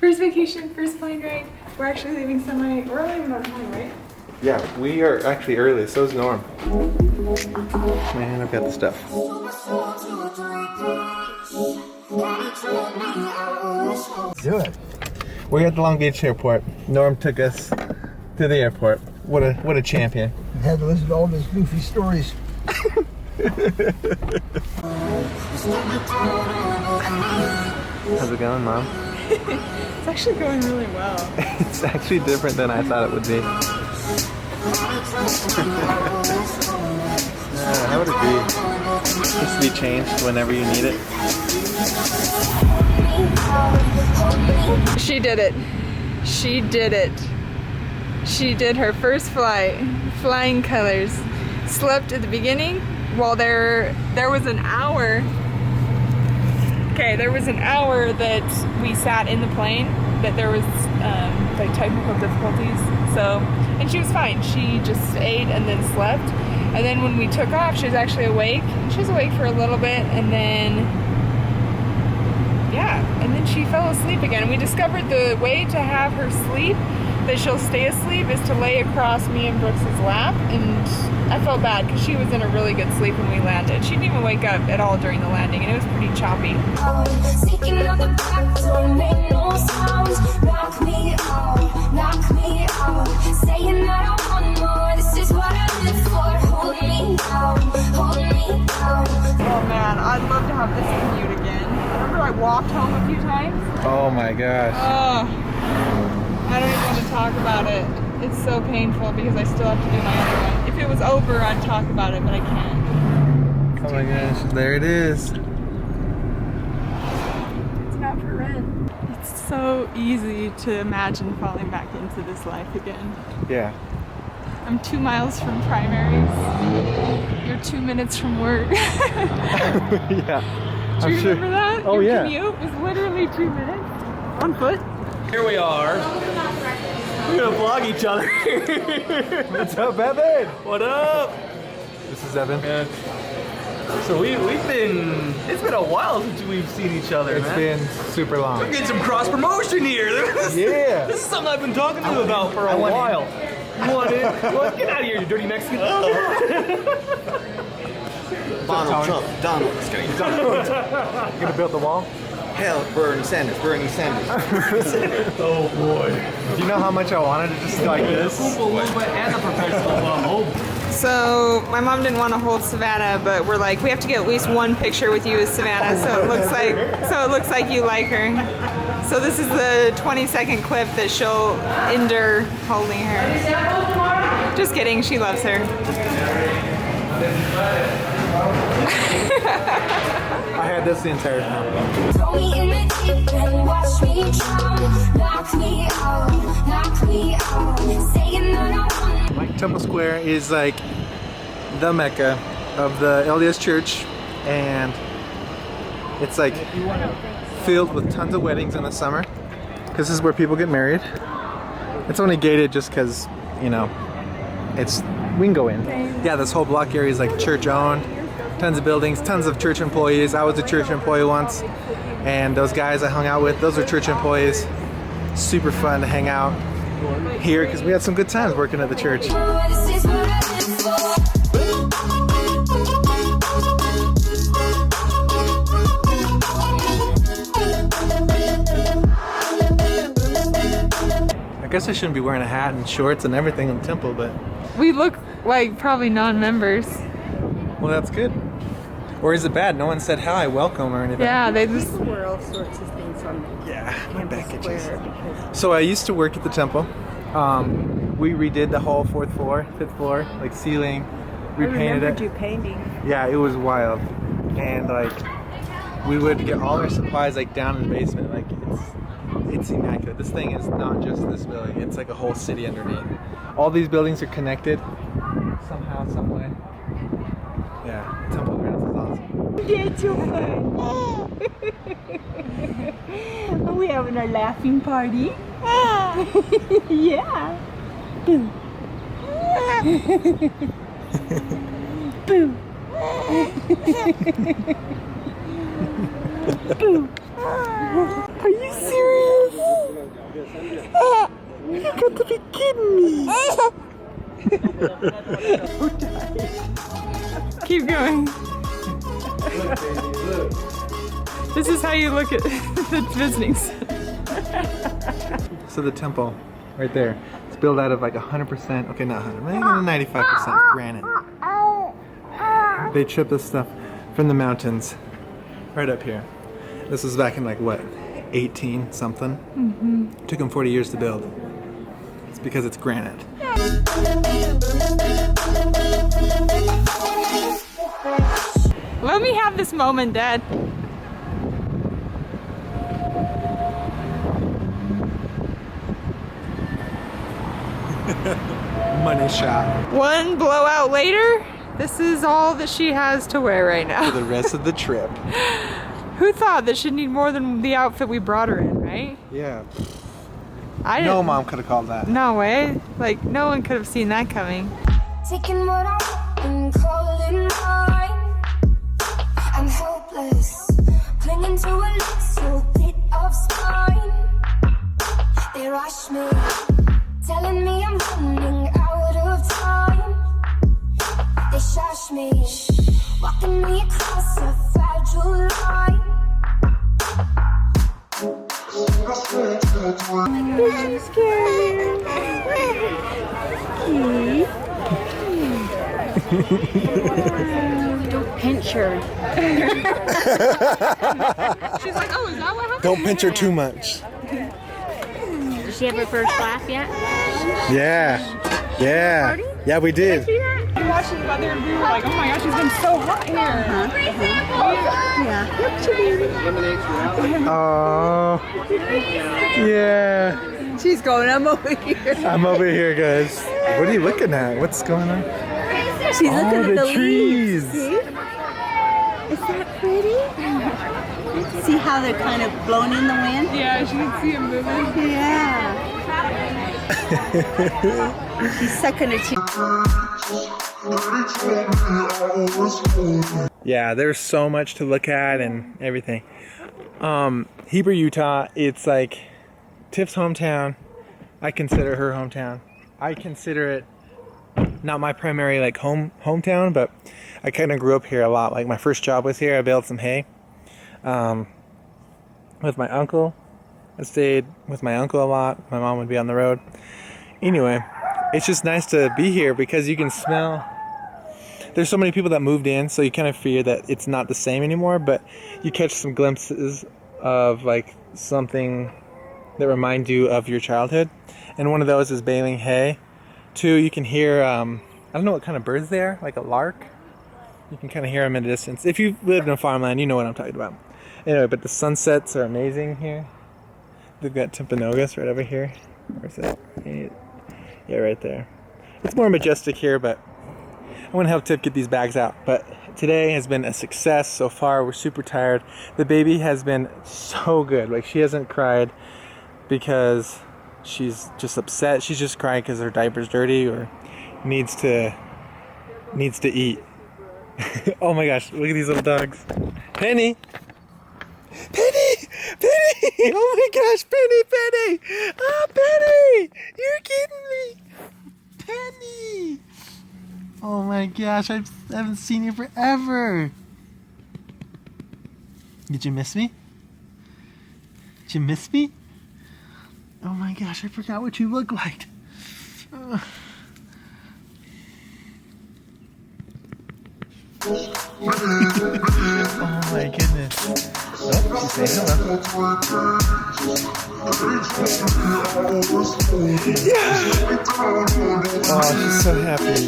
First vacation, first plane ride. We're actually leaving we're leaving on time, right? Yeah, we are actually early. So is Norm. Man, I've got the stuff. Do it. We're at the Long Beach airport. Norm took us to the airport. What a champion. I had to listen to all those goofy stories. How's it going, Mom? It's actually going really well. It's actually different than I thought it would be. How would it be? Just to be changed whenever you need it. She did it. She did it. She did her first flight, flying colors. Slept at the beginning while there was an hour. Okay, there was an hour that we sat in the plane, that there was like technical difficulties. So, and she was fine. She just ate and then slept. And then when we took off, she was actually awake. She was awake for a little bit, and then, yeah, and then she fell asleep again. And we discovered the way to have her sleep, that she'll stay asleep, is to lay across me and Brooks's lap. And I felt bad because she was in a really good sleep when we landed. She didn't even wake up at all during the landing, and it was pretty choppy. Sneaking out the back door, make no sounds. Knock me out, saying that I want more. This is what I live for. Hold me down, hold me down. Oh man, I'd love to have this commute again. Remember I walked home a few times? Oh my gosh. Oh, I don't even want to talk about it. It's so painful because I still have to do my other one. If it was over, I'd talk about it, but I can't. Oh my gosh, there it is. It's not for rent. It's so easy to imagine falling back into this life again. Yeah. I'm 2 miles from primaries. You're 2 minutes from work. Yeah. Do you remember that? Oh, Your yeah. commute was literally 2 minutes on foot. Here we are. We're gonna vlog each other. What's up, Evan? What up? This is Evan. So we've been, it's been a while since we've seen each other, It's man. been super long. We're getting some cross promotion here. Yeah. This is something I've been talking to you about for a while. You want it? You want, get out of here, you dirty Mexican. Donald Trump. Just kidding. You gonna build the wall? Hell, Bernie Sanders. Oh boy. Do you know how much I wanted to just like this? And a professional level. So my mom didn't want to hold Savannah, but we're like, we have to get at least one picture with you as Savannah, so it looks like you like her. So this is the 20-second clip that she'll endure holding her. Just kidding, she loves her. I had this the entire time. Throw me in the deep and watch me drown. Knock me out, saying that I want. Temple Square is like the Mecca of the LDS Church, and it's like filled with tons of weddings in the summer because this is where people get married. It's only gated just because, you know, we can go in. Yeah, this whole block area is like church owned. Tons of buildings, tons of church employees. I was a church employee once, and those guys I hung out with, those were church employees. Super fun to hang out here because we had some good times working at the church. This is what I I guess I shouldn't be wearing a hat and shorts and everything in the temple, but We look like probably non-members. well, that's good. Or is it bad? No one said hi, welcome, or anything. Yeah, they just. There were all sorts of things on Yeah, my back the itches. square because So I used to work at the temple. We redid the whole 4th floor, 5th floor, like ceiling, I repainted remembered it. you painting. Yeah, it was wild. And like, we would get all our supplies like down in the basement. Like it's immaculate. This thing is not just this building. It's like a whole city underneath. All these buildings are connected somehow, some way. Yeah, Temple Grounds is awesome. That's so fun. Are we having our laughing party? Yeah. Boo. Boo. Boo. Are you serious? got to be kidding me. Keep going. This is how you look at the visiting center. So the temple, right there, it's built out of like 100%, okay, not 100, maybe 95% granite. They chipped this stuff from the mountains right up here. This was back in like what, 18 something? Mm-hmm. It took them 40 years to build. It's because it's granite. Let me have this moment, Dad. Money shot. One blowout later, this is all that she has to wear right now. For the rest of the trip. Who thought that she'd need more than the outfit we brought her in, right? Yeah. I didn't. No mom could have called that. No way. Like, no one could have seen that coming. Taking what I want and calling mine. I'm helpless, clinging to a little bit of spine. They rush me, telling me I'm running out of time. They shush me, walking me across a fragile line. She's scared. Don't pinch her. She's like, oh, is that what happened? Don't pinch her too much. Did she have her first laugh yet? Yeah. Yeah. Yeah, we did. We were watching Mother and we were like, oh my gosh, it's been so hot here. Oh. Yeah. She's going, I'm over here. I'm over here, guys. What are you looking at? What's going on? She's looking at the trees. leaves. See? Is that pretty? See how they're kind of blown in the wind? Yeah, she can see him moving. Yeah. She's sucking her cheek. Yeah, there's so much to look at and everything. Heber, Utah, it's like Tiff's hometown. I consider her hometown. I consider it not my primary like hometown, but I kind of grew up here a lot. Like my first job was here. I baled some hay with my uncle. I stayed with my uncle a lot. My mom would be on the road. Anyway, it's just nice to be here because you can smell. There's so many people that moved in, so you kind of fear that it's not the same anymore, but you catch some glimpses of like something that remind you of your childhood. And one of those is baling hay. Two, you can hear, I don't know what kind of birds they are, like a lark. You can kind of hear them in the distance. If you've lived in farmland, you know what I'm talking about. Anyway, but the sunsets are amazing here. They've got Timpanogos right over here. Where's that? Yeah, right there. It's more majestic here, but I'm going to help Tiff get these bags out. But today has been a success so far. We're super tired. The baby has been so good. Like, she hasn't cried because she's just upset. She's just crying because her diaper's dirty or needs to eat. Oh my gosh, look at these little dogs. Penny! Penny! Penny! Oh my gosh, Penny! Penny! Oh, Penny! You're kidding me! Penny! Oh my gosh, I haven't seen you forever. Did you miss me? Did you miss me? Oh my gosh, I forgot what you look like. Oh my goodness. Oh, she's saying hello. Yeah! Oh, she's so happy.